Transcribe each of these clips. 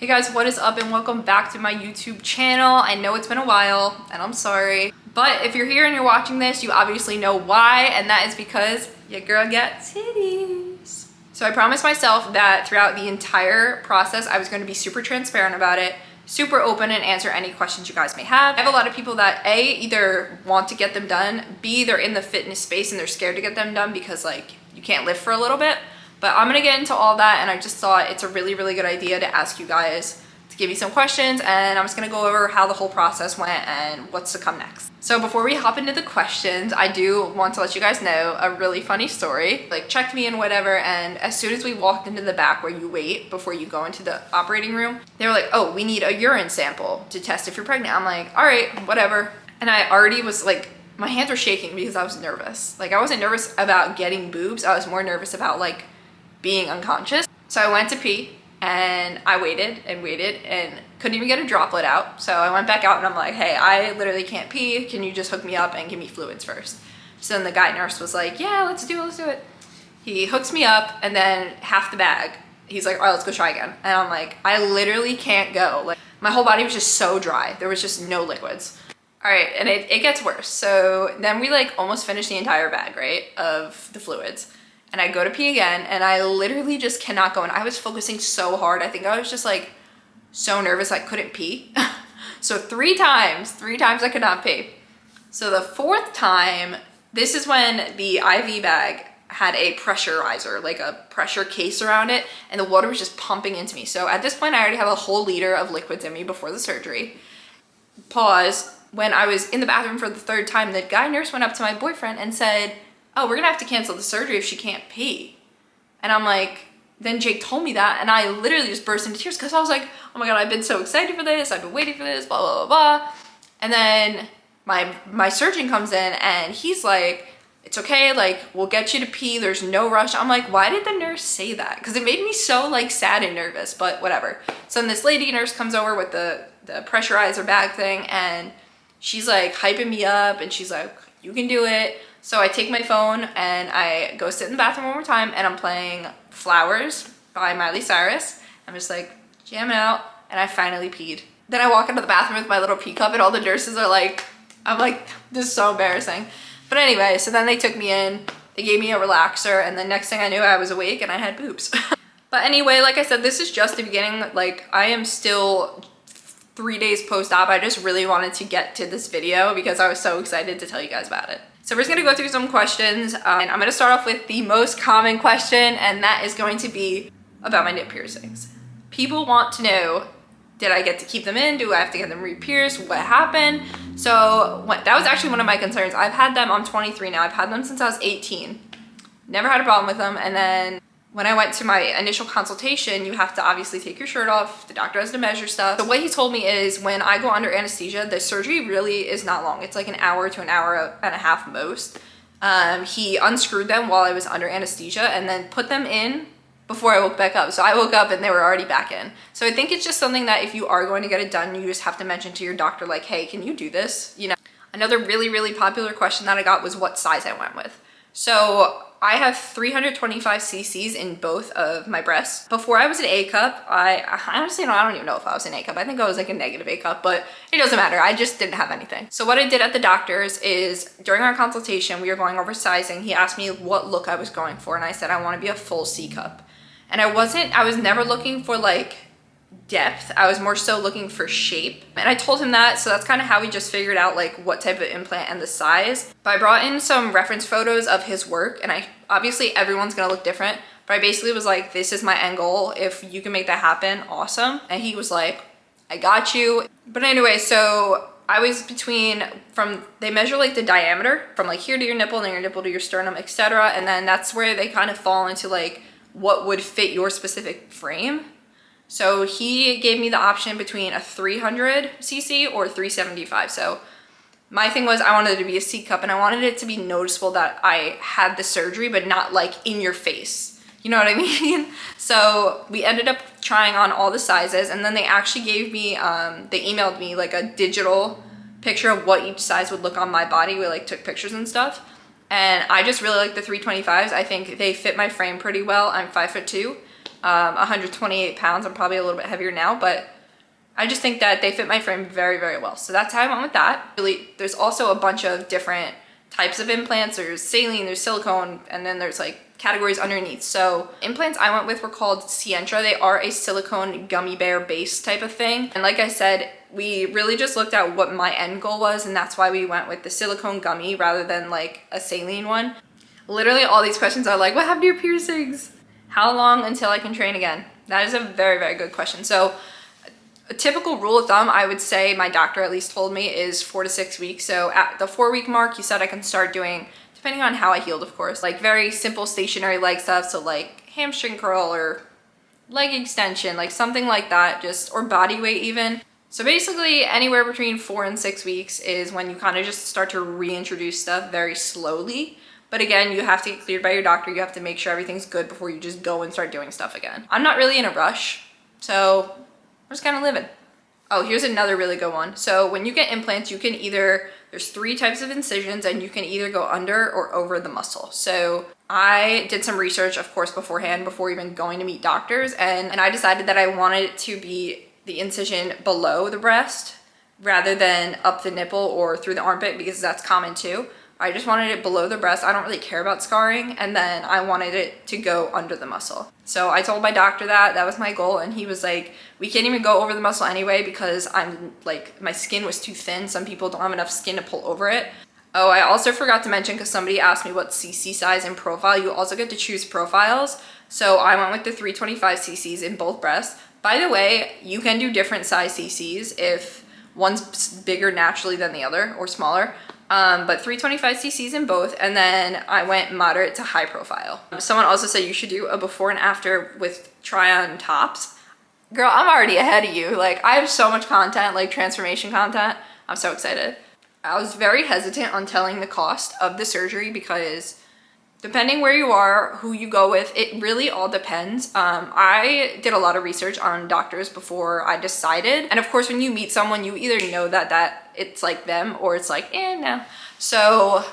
Hey guys, what is up and welcome back to my YouTube channel. I know it's been a while and I'm sorry, but if you're here and you're watching this, you obviously know why, and that is because your girl got titties. So I promised myself that throughout the entire process, I was going to be super transparent about it, super open, and answer any questions you guys may have. I have a lot of people that A, either want to get them done, B, they're in the fitness space and they're scared to get them done because like you can't lift for a little bit. But I'm gonna get into all that, and I just thought it's a really good idea to ask you guys to give me some questions, and I'm just gonna go over how the whole process went and what's to come next. So before we hop into the questions, I do want to let you guys know a really funny story. Like, checked me in, whatever, and as soon as we walked into the back where you wait before you go into the operating room, they were like, oh, we need a urine sample to test if you're pregnant. I'm like, all right, whatever. And I already was like, my hands were shaking because I was nervous. Like, I wasn't nervous about getting boobs, I was more nervous about like being unconscious. So I went to pee and I waited and couldn't even get a droplet out. So I went back out and I'm like, hey, I literally can't pee. Can you just hook me up and give me fluids first? So then the guy nurse was like, yeah, let's do it. He hooks me up and then half the bag, he's like, all right, let's go try again. And I'm like, I literally can't go. Like, my whole body was just so dry. There was just no liquids. All right, and it gets worse. So then we like almost finished the entire bag, right, of the fluids. And I go to pee again, and I literally just cannot go. And I was focusing so hard. I think I was just like so nervous I couldn't pee. So three times I could not pee. So the fourth time, this is when the IV bag had a pressurizer, like a pressure case around it, and the water was just pumping into me. So at this point, I already have a whole liter of liquids in me before the surgery. Pause. When I was in the bathroom for the third time, the guy nurse went up to my boyfriend and said, oh, we're gonna have to cancel the surgery if she can't pee. And I'm like, then Jake told me that, and I literally just burst into tears because I was like, oh my God, I've been so excited for this, I've been waiting for this, blah, blah, blah, blah. And then my surgeon comes in and he's like, it's okay, like, we'll get you to pee, there's no rush. I'm like, why did the nurse say that? Because it made me so like sad and nervous, but whatever. So then this lady nurse comes over with the pressurizer bag thing, and she's like hyping me up, and she's like, you can do it. So I take my phone and I go sit in the bathroom one more time, and I'm playing Flowers by Miley Cyrus. I'm just like jamming out, and I finally peed. Then I walk into the bathroom with my little pee cup, and all the nurses are like, I'm like, this is so embarrassing. But anyway, so then they took me in, they gave me a relaxer, and the next thing I knew, I was awake and I had boobs. But anyway, like I said, this is just the beginning. Like, I am still 3 days post-op. I just really wanted to get to this video because I was so excited to tell you guys about it. So we're just gonna go through some questions, and I'm gonna start off with the most common question, and that is going to be about my nip piercings. People want to know, did I get to keep them in? Do I have to get them re-pierced? What happened? So that was actually one of my concerns. I've had them, I'm 23 now, I've had them since I was 18. Never had a problem with them, and then when I went to my initial consultation, you have to obviously take your shirt off. The doctor has to measure stuff. So what he told me is when I go under anesthesia, the surgery really is not long. It's like an hour to an hour and a half most. He unscrewed them while I was under anesthesia and then put them in before I woke back up. So I woke up and they were already back in. So I think it's just something that if you are going to get it done, you just have to mention to your doctor like, hey, can you do this? You know. Another really popular question that I got was what size I went with. So I have 325 cc's in both of my breasts. Before I was an A cup, I honestly, I don't even know if I was an A cup. I think I was like a negative A cup, but it doesn't matter. I just didn't have anything. So what I did at the doctor's is during our consultation, we were going over sizing. He asked me what look I was going for, and I said, I want to be a full C cup. And I was never looking for like depth. I was more so looking for shape, and I told him that, so that's kind of how we just figured out like what type of implant and the size. But I brought in some reference photos of his work, and obviously everyone's gonna look different, but I basically was like, this is my end goal, if you can make that happen, awesome. And he was like, I got you. But anyway, so I was they measure like the diameter from like here to your nipple, and then your nipple to your sternum, etc., and then that's where they kind of fall into like what would fit your specific frame. So he gave me the option between a 300 cc or 375. So my thing was I wanted it to be a C cup, and I wanted it to be noticeable that I had the surgery, but not like in your face. You know what I mean? So we ended up trying on all the sizes, and then they actually gave me, they emailed me like a digital picture of what each size would look on my body. We like took pictures and stuff. And I just really like the 325s. I think they fit my frame pretty well. I'm 5'2". 128 pounds. I'm probably a little bit heavier now, but I just think that they fit my frame very, very well. So that's how I went with that. Really, there's also a bunch of different types of implants. There's saline, there's silicone, and then there's like categories underneath. So implants I went with were called Sientra. They are a silicone gummy bear base type of thing. And like I said, we really just looked at what my end goal was, and that's why we went with the silicone gummy rather than like a saline one. Literally all these questions are like, what happened to your piercings? How long until I can train again? That is a very, very good question. So a typical rule of thumb, I would say, my doctor at least told me, is 4 to 6 weeks. So at the 4-week mark, he said I can start doing, depending on how I healed, of course, like very simple stationary leg stuff. So like hamstring curl or leg extension, like something like that, just, or body weight even. So basically anywhere between 4 and 6 weeks is when you kind of just start to reintroduce stuff very slowly. But again, you have to get cleared by your doctor. You have to make sure everything's good before you just go and start doing stuff again. I'm not really in a rush, so we're just kind of living. Oh, here's another really good one. So when you get implants, you can either, there's 3 types of incisions, and you can either go under or over the muscle. So I did some research, of course, beforehand, before even going to meet doctors. And I decided that I wanted it to be the incision below the breast rather than up the nipple or through the armpit, because that's common too. I just wanted it below the breast. I don't really care about scarring. And then I wanted it to go under the muscle. So I told my doctor that was my goal. And he was like, we can't even go over the muscle anyway, because I'm like, my skin was too thin. Some people don't have enough skin to pull over it. Oh, I also forgot to mention, because somebody asked me what CC size and profile. You also get to choose profiles. So I went with the 325 cc's in both breasts. By the way, you can do different size cc's if one's bigger naturally than the other or smaller. But 325 cc's in both, and then I went moderate to high profile. Someone also said you should do a before and after with try-on tops. Girl, I'm already ahead of you. Like, I have so much content, like transformation content. I'm so excited. I was very hesitant on telling the cost of the surgery because depending where you are, who you go with, it really all depends. I did a lot of research on doctors before I decided. And of course, when you meet someone, you either know that it's like them or it's like, no. So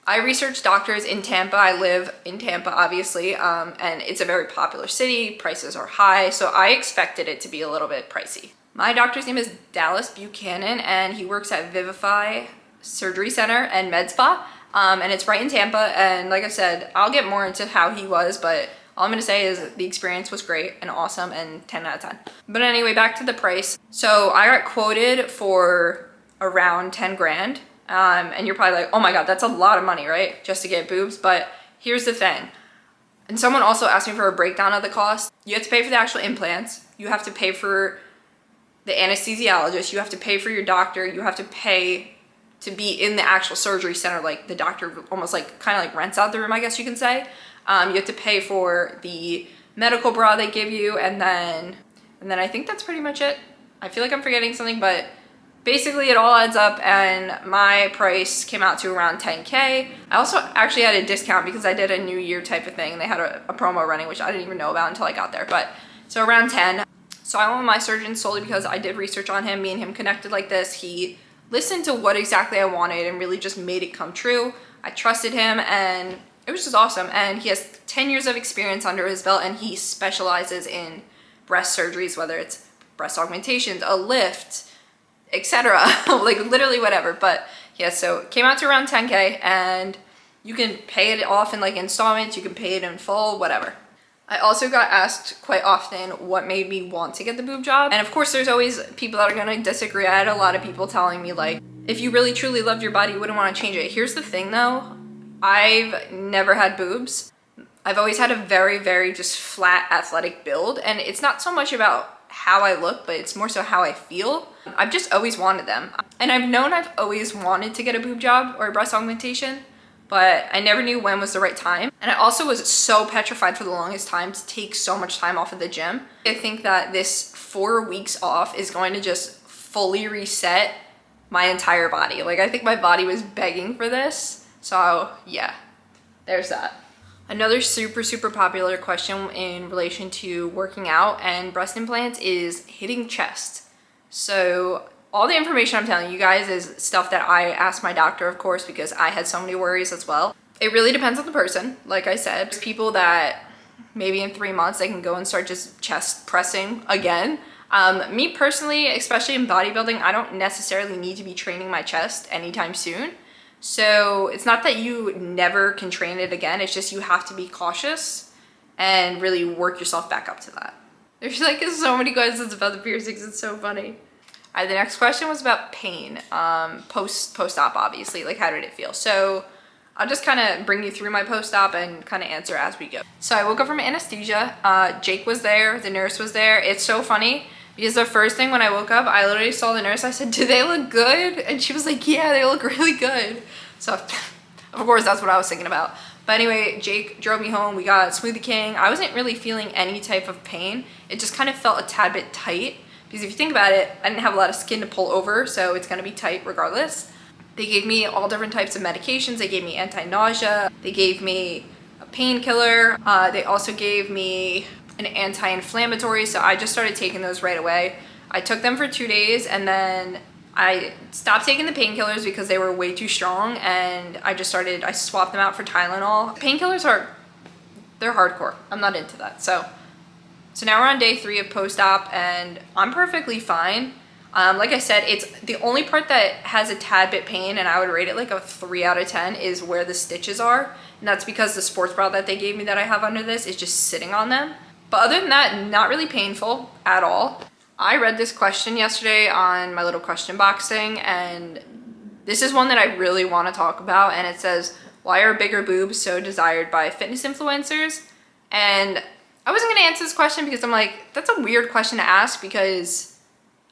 I researched doctors in Tampa. I live in Tampa, obviously, and it's a very popular city. Prices are high, so I expected it to be a little bit pricey. My doctor's name is Dallas Buchanan, and he works at Vivify Surgery Center and Med Spa. And it's right in Tampa. And like I said, I'll get more into how he was, but all I'm gonna say is the experience was great and awesome and 10 out of 10. But anyway, back to the price. So I got quoted for around 10 grand. And you're probably like, oh my God, that's a lot of money, right? Just to get boobs. But here's the thing. And someone also asked me for a breakdown of the cost. You have to pay for the actual implants. You have to pay for the anesthesiologist. You have to pay for your doctor. You have to pay to be in the actual surgery center. Like the doctor almost like kind of like rents out the room, I guess you can say. You have to pay for the medical bra they give you, and then I think that's pretty much it. I feel like I'm forgetting something, but basically it all adds up, and my price came out to around 10K. I also actually had a discount because I did a New Year type of thing, and they had a promo running, which I didn't even know about until I got there. But so around 10. So I went with my surgeon solely because I did research on him. Me and him connected like this. He listened to what exactly I wanted and really just made it come true. I trusted him, and it was just awesome. And he has 10 years of experience under his belt, and he specializes in breast surgeries, whether it's breast augmentations, a lift, etc. Like literally whatever. But yeah, so it came out to around 10K, and you can pay it off in like installments, you can pay it in full, whatever. I also got asked quite often what made me want to get the boob job. And of course, there's always people that are gonna disagree. I had a lot of people telling me like, if you really truly loved your body, you wouldn't wanna change it. Here's the thing though, I've never had boobs. I've always had a very, very just flat athletic build. And it's not so much about how I look, but it's more so how I feel. I've just always wanted them. And I've known I've always wanted to get a boob job or a breast augmentation, but I never knew when was the right time. And I also was so petrified for the longest time to take so much time off of the gym. I think that this 4 weeks off is going to just fully reset my entire body. Like I think my body was begging for this. So yeah, there's that. Another super, super popular question in relation to working out and breast implants is hitting chest. So all the information I'm telling you guys is stuff that I asked my doctor, of course, because I had so many worries as well. It really depends on the person. Like I said, there's people that maybe in 3 months I can go and start just chest pressing again. Me personally, especially in bodybuilding, I don't necessarily need to be training my chest anytime soon. So it's not that you never can train it again, it's just you have to be cautious and really work yourself back up to that. There's like so many questions about the piercings, it's so funny. All right, the next question was about pain, post-op obviously, like how did it feel? So I'll just kind of bring you through my post-op and kind of answer as we go. So I woke up from anesthesia, Jake was there, the nurse was there. It's so funny because the first thing when I woke up, I literally saw the nurse, I said, do they look good? And she was like, yeah, they look really good. So of course that's what I was thinking about. But anyway, Jake drove me home, we got Smoothie King. I wasn't really feeling any type of pain. It just kind of felt a tad bit tight because if you think about it, I didn't have a lot of skin to pull over, so it's gonna be tight regardless. They gave me all different types of medications. They gave me anti-nausea. They gave me a painkiller. They also gave me an anti-inflammatory. So I just started taking those right away. I took them for 2 days and then I stopped taking the painkillers because they were way too strong. And I swapped them out for Tylenol. Painkillers they're hardcore. I'm not into that. So now we're on day 3 of post-op and I'm perfectly fine. Like I said, it's the only part that has a tad bit pain, and I would rate it like a 3 out of 10 is where the stitches are. And that's because the sports bra that they gave me that I have under this is just sitting on them. But other than that, not really painful at all. I read this question yesterday on my little question box thing, and this is one that I really want to talk about. And it says, why are bigger boobs so desired by fitness influencers? And I wasn't going to answer this question because I'm like, that's a weird question to ask because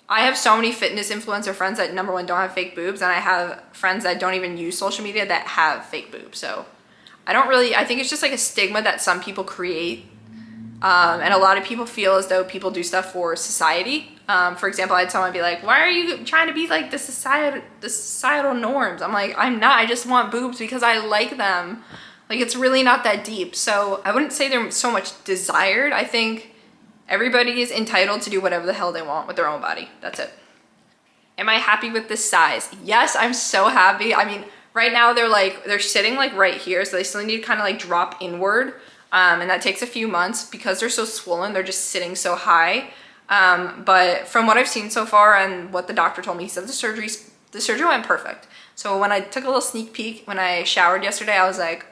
I have so many fitness influencer friends that number one don't have fake boobs, and I have friends that don't even use social media that have fake boobs. So I think it's just like a stigma that some people create. And a lot of people feel as though people do stuff for society. For example, I had someone be like, why are you trying to be like the societal norms? I'm like, I'm not, I just want boobs because I like them. Like, it's really not that deep. So I wouldn't say they're so much desired. I think everybody is entitled to do whatever the hell they want with their own body. That's it. Am I happy with this size? Yes, I'm so happy. I mean, right now they're sitting like right here, so they still need to kind of like drop inward. And that takes a few months because they're so swollen, they're just sitting so high. But from what I've seen so far and what the doctor told me, he said the surgery went perfect. So when I took a little sneak peek, when I showered yesterday, I was like,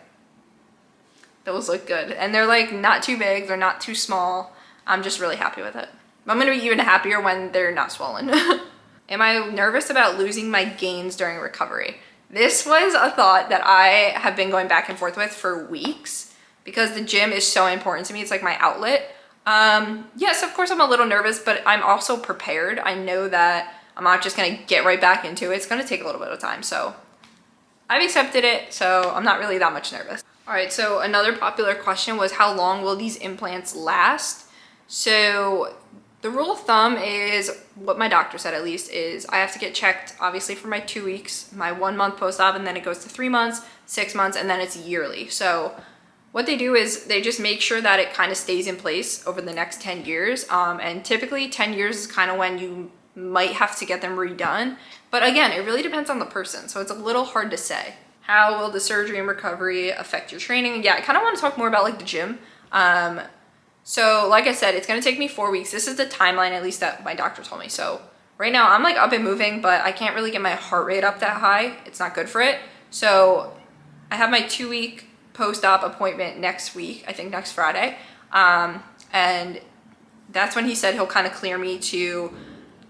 those look good. And they're like not too big, they're not too small. I'm just really happy with it. I'm gonna be even happier when they're not swollen. Am I nervous about losing my gains during recovery? This was a thought that I have been going back and forth with for weeks because the gym is so important to me. It's like my outlet. Yes, of course I'm a little nervous, but I'm also prepared. I know that I'm not just gonna get right back into it. It's gonna take a little bit of time. So I've accepted it, so I'm not really that much nervous. All right, so another popular question was how long will these implants last? So the rule of thumb is, what my doctor said at least, is I have to get checked obviously for my 2 weeks, my 1 month post-op, and then it goes to 3 months, 6 months, and then it's yearly. So what they do is they just make sure that it kind of stays in place over the next 10 years. And typically 10 years is kind of when you might have to get them redone. But again, it really depends on the person. So it's a little hard to say. How will the surgery and recovery affect your training? Yeah, I kind of want to talk more about like the gym. So like I said, it's going to take me 4 weeks. This is the timeline, at least that my doctor told me. So right now I'm like up and moving, but I can't really get my heart rate up that high. It's not good for it. So I have my 2 week post-op appointment next week, I think next Friday. And that's when he said he'll kind of clear me to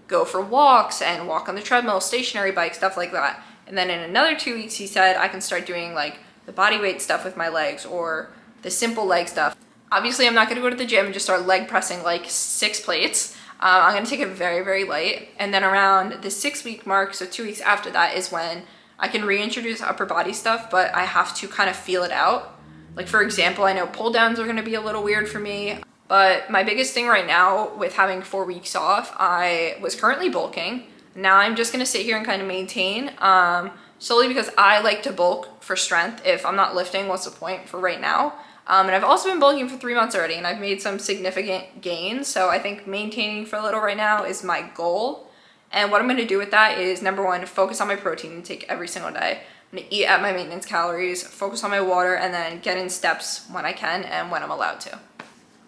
go for walks and walk on the treadmill, stationary bike, stuff like that. And then in another 2 weeks, he said I can start doing like the body weight stuff with my legs or the simple leg stuff. Obviously, I'm not going to go to the gym and just start leg pressing like 6 plates. I'm going to take it very, very light. And then around the 6 week mark, so 2 weeks after that, is when I can reintroduce upper body stuff, but I have to kind of feel it out. Like for example, I know pull downs are going to be a little weird for me, but my biggest thing right now with having 4 weeks off, I was currently bulking. Now I'm just going to sit here and kind of maintain, solely because I like to bulk for strength. If I'm not lifting, what's the point for right now? And I've also been bulking for 3 months already, and I've made some significant gains. So I think maintaining for a little right now is my goal. And what I'm going to do with that is, number one, focus on my protein intake every single day. I'm going to eat at my maintenance calories, focus on my water, and then get in steps when I can and when I'm allowed to.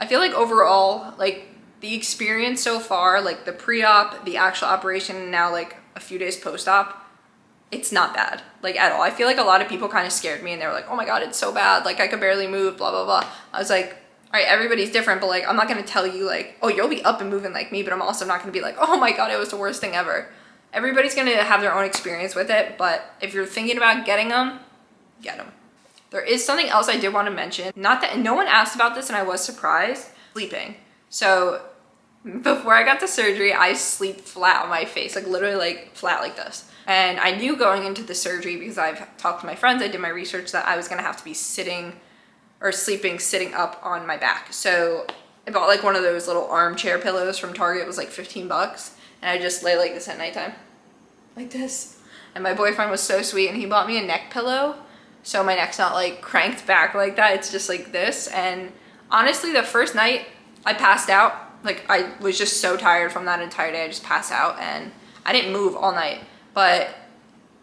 I feel like overall, like the experience so far, like the pre-op, the actual operation, and now like a few days post-op, it's not bad, like at all. I feel like a lot of people kind of scared me and they were like, oh my God, it's so bad. Like I could barely move, blah, blah, blah. I was like, all right, everybody's different, but like, I'm not going to tell you like, oh, you'll be up and moving like me, but I'm also not going to be like, oh my God, it was the worst thing ever. Everybody's going to have their own experience with it, but if you're thinking about getting them, get them. There is something else I did want to mention. Not that no one asked about this and I was surprised. Sleeping. So before I got the surgery, I sleep flat on my face, like literally like flat like this. And I knew going into the surgery, because I've talked to my friends, I did my research, that I was gonna have to be sitting or sleeping sitting up on my back. So I bought like one of those little armchair pillows from Target. It was like 15 bucks. And I just lay like this at nighttime, like this. And my boyfriend was so sweet and he bought me a neck pillow. So my neck's not like cranked back like that. It's just like this. And honestly, the first night I passed out. Like I was just so tired from that entire day. I just passed out and I didn't move all night. But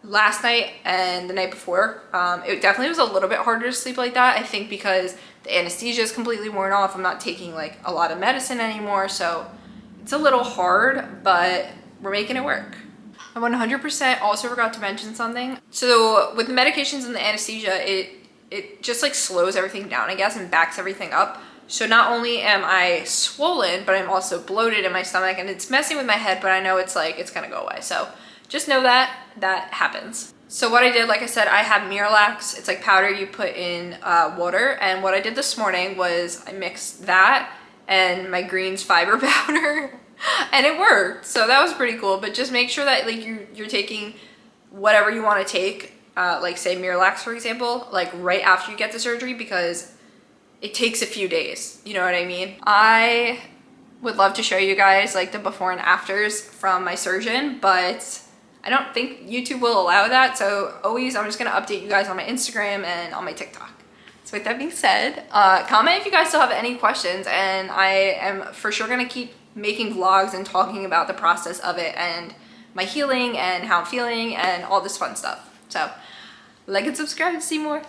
last night and the night before, it definitely was a little bit harder to sleep like that. I think because the anesthesia is completely worn off. I'm not taking like a lot of medicine anymore. So it's a little hard, but we're making it work. I 100% also forgot to mention something. So with the medications and the anesthesia, it just like slows everything down, I guess, and backs everything up. So not only am I swollen, but I'm also bloated in my stomach, and it's messing with my head, but I know it's like, it's gonna go away. So just know that that happens. So what I did, like I said, I have Miralax. It's like powder you put in water. And what I did this morning was I mixed that and my greens fiber powder. And it worked, so that was pretty cool. But just make sure that like you're taking whatever you want to take, like say Miralax for example, like right after you get the surgery, because it takes a few days, you know what I mean? I would love to show you guys like the before and afters from my surgeon, but I don't think YouTube will allow that. So always, I'm just gonna update you guys on my Instagram and on my TikTok. So with that being said, comment if you guys still have any questions, and I am for sure gonna keep making vlogs and talking about the process of it and my healing and how I'm feeling and all this fun stuff. So like and subscribe to see more.